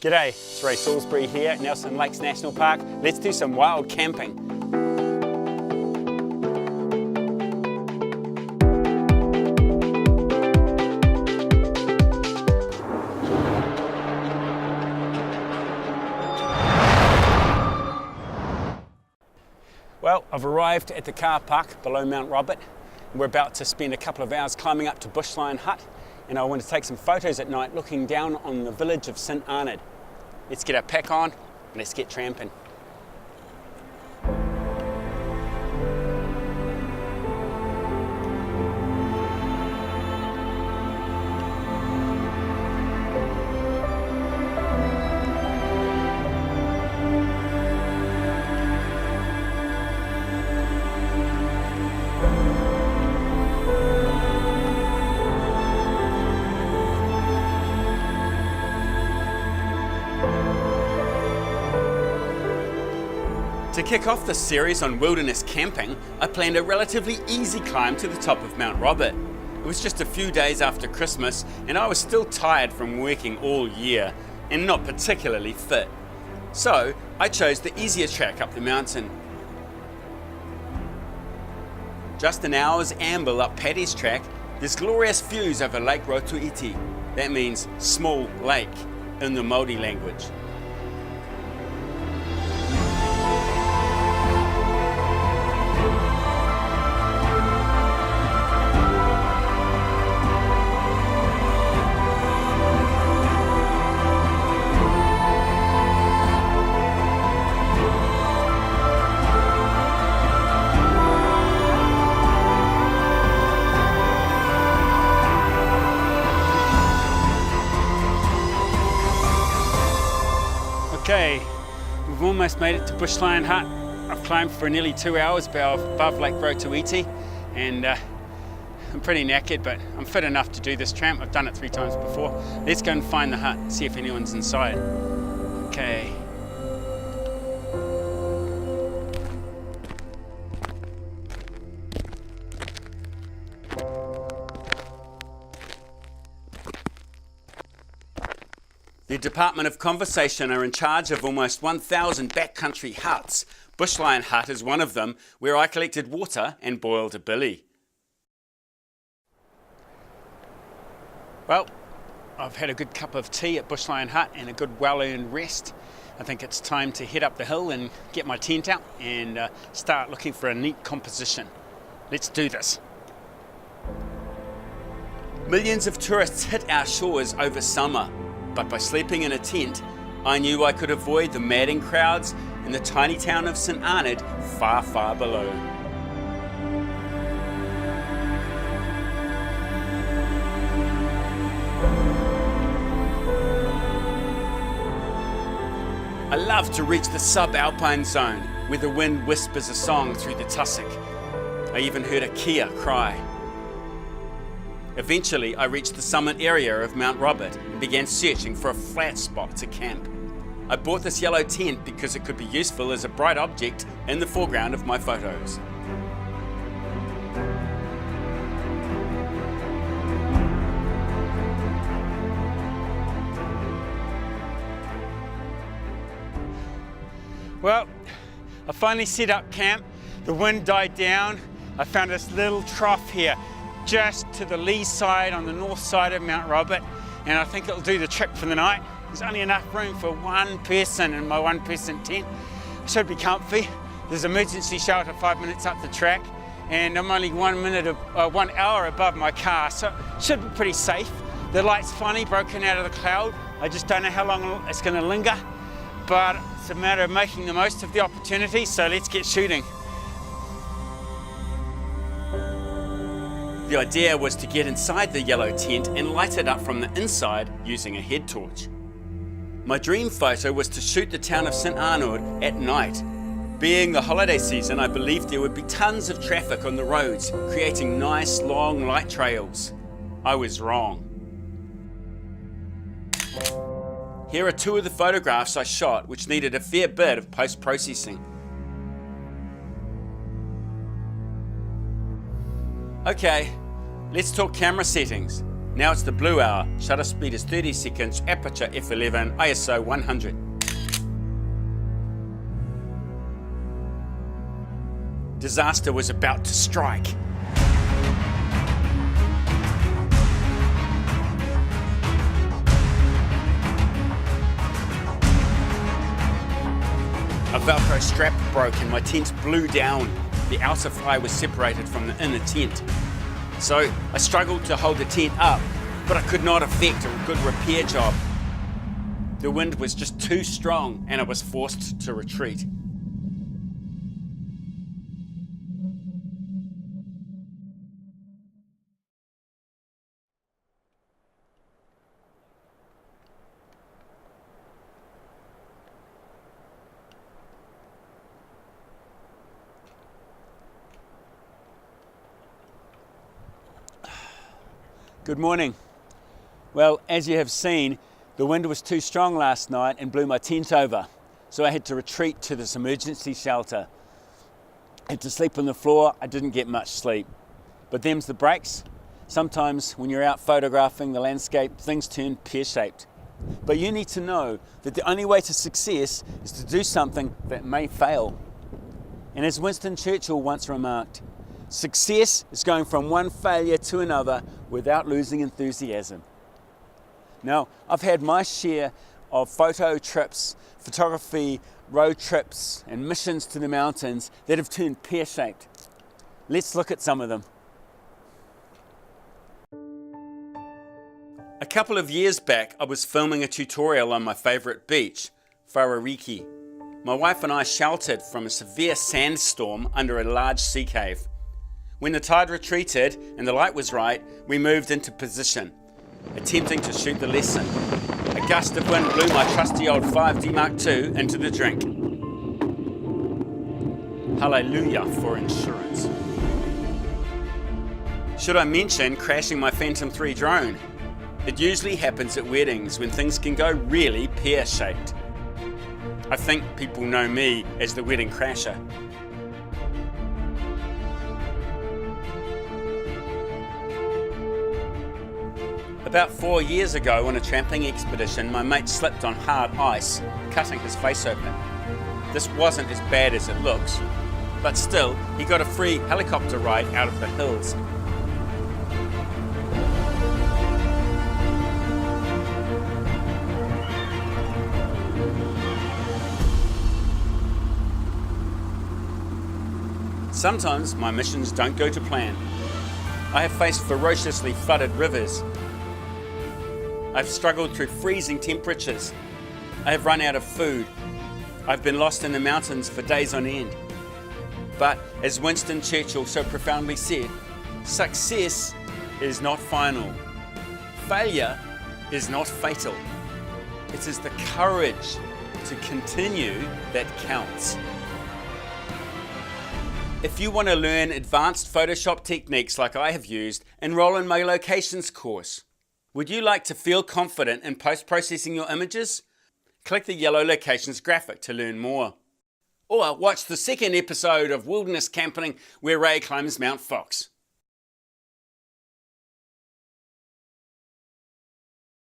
G'day, it's Ray Salisbury here at Nelson Lakes National Park. Let's do some wild camping. Well, I've arrived at the car park below Mount Robert. We're about to spend a couple of hours climbing up to Bushlion Hut, and I want to take some photos at night looking down on the village of St Arnaud. Let's get our pack on and let's get tramping. To kick off the series on wilderness camping, I planned a relatively easy climb to the top of Mount Robert. It was just a few days after Christmas and I was still tired from working all year and not particularly fit. So I chose the easier track up the mountain. Just an hour's amble up Paddy's Track, there's glorious views over Lake Rotuiti. That means small lake in the Māori language. Okay, we've almost made it to Bushlion Hut. I've climbed for nearly 2 hours above Lake Rotuiti, and I'm pretty knackered, but I'm fit enough to do this tramp. I've done it 3 times before. Let's go and find the hut and see if anyone's inside. Okay. The Department of Conservation are in charge of almost 1,000 backcountry huts. Bushlion Hut is one of them, where I collected water and boiled a billy. Well, I've had a good cup of tea at Bushlion Hut and a good well-earned rest. I think it's time to head up the hill and get my tent out and start looking for a neat composition. Let's do this. Millions of tourists hit our shores over summer. But by sleeping in a tent, I knew I could avoid the madding crowds in the tiny town of St Arnaud far, far below. I love to reach the subalpine zone where the wind whispers a song through the tussock. I even heard a kea cry. Eventually, I reached the summit area of Mount Robert and began searching for a flat spot to camp. I bought this yellow tent because it could be useful as a bright object in the foreground of my photos. Well, I finally set up camp. The wind died down. I found this little trough here, just to the lee side on the north side of Mount Robert, and I think it'll do the trick for the night. There's only enough room for one person in my one-person tent. It should be comfy. There's emergency shelter 5 minutes up the track, and I'm only 1 hour above my car, so it should be pretty safe. The light's finally broken out of the cloud. I just don't know how long it's going to linger, but it's a matter of making the most of the opportunity, so let's get shooting. The idea was to get inside the yellow tent and light it up from the inside using a head torch. My dream photo was to shoot the town of St Arnaud at night. Being the holiday season, I believed there would be tons of traffic on the roads, creating nice long light trails. I was wrong. Here are 2 of the photographs I shot, which needed a fair bit of post-processing. Okay, let's talk camera settings. Now it's the blue hour. Shutter speed is 30 seconds, aperture f11, ISO 100. Disaster was about to strike. A Velcro strap broke and my tent blew down. The outer fly was separated from the inner tent. So I struggled to hold the tent up, but I could not effect a good repair job. The wind was just too strong and I was forced to retreat. Good morning. Well, as you have seen, the wind was too strong last night and blew my tent over. So I had to retreat to this emergency shelter. I had to sleep on the floor. I didn't get much sleep. But them's the breaks. Sometimes when you're out photographing the landscape, things turn pear-shaped. But you need to know that the only way to success is to do something that may fail. And as Winston Churchill once remarked, success is going from one failure to another without losing enthusiasm. Now, I've had my share of photo trips, photography, road trips, and missions to the mountains that have turned pear-shaped. Let's look at some of them. A couple of years back, I was filming a tutorial on my favorite beach, Whaririki. My wife and I sheltered from a severe sandstorm under a large sea cave. When the tide retreated and the light was right, we moved into position, attempting to shoot the lesson. A gust of wind blew my trusty old 5D Mark II into the drink. Hallelujah for insurance. Should I mention crashing my Phantom 3 drone? It usually happens at weddings when things can go really pear-shaped. I think people know me as the wedding crasher. About 4 years ago on a tramping expedition, my mate slipped on hard ice, cutting his face open. This wasn't as bad as it looks, but still, he got a free helicopter ride out of the hills. Sometimes my missions don't go to plan. I have faced ferociously flooded rivers. I've struggled through freezing temperatures. I have run out of food. I've been lost in the mountains for days on end. But as Winston Churchill so profoundly said, success is not final. Failure is not fatal. It is the courage to continue that counts. If you want to learn advanced Photoshop techniques like I have used, enroll in my Locations course. Would you like to feel confident in post-processing your images? Click the yellow Locations graphic to learn more. Or watch the second episode of Wilderness Camping where Ray climbs Mount Fox.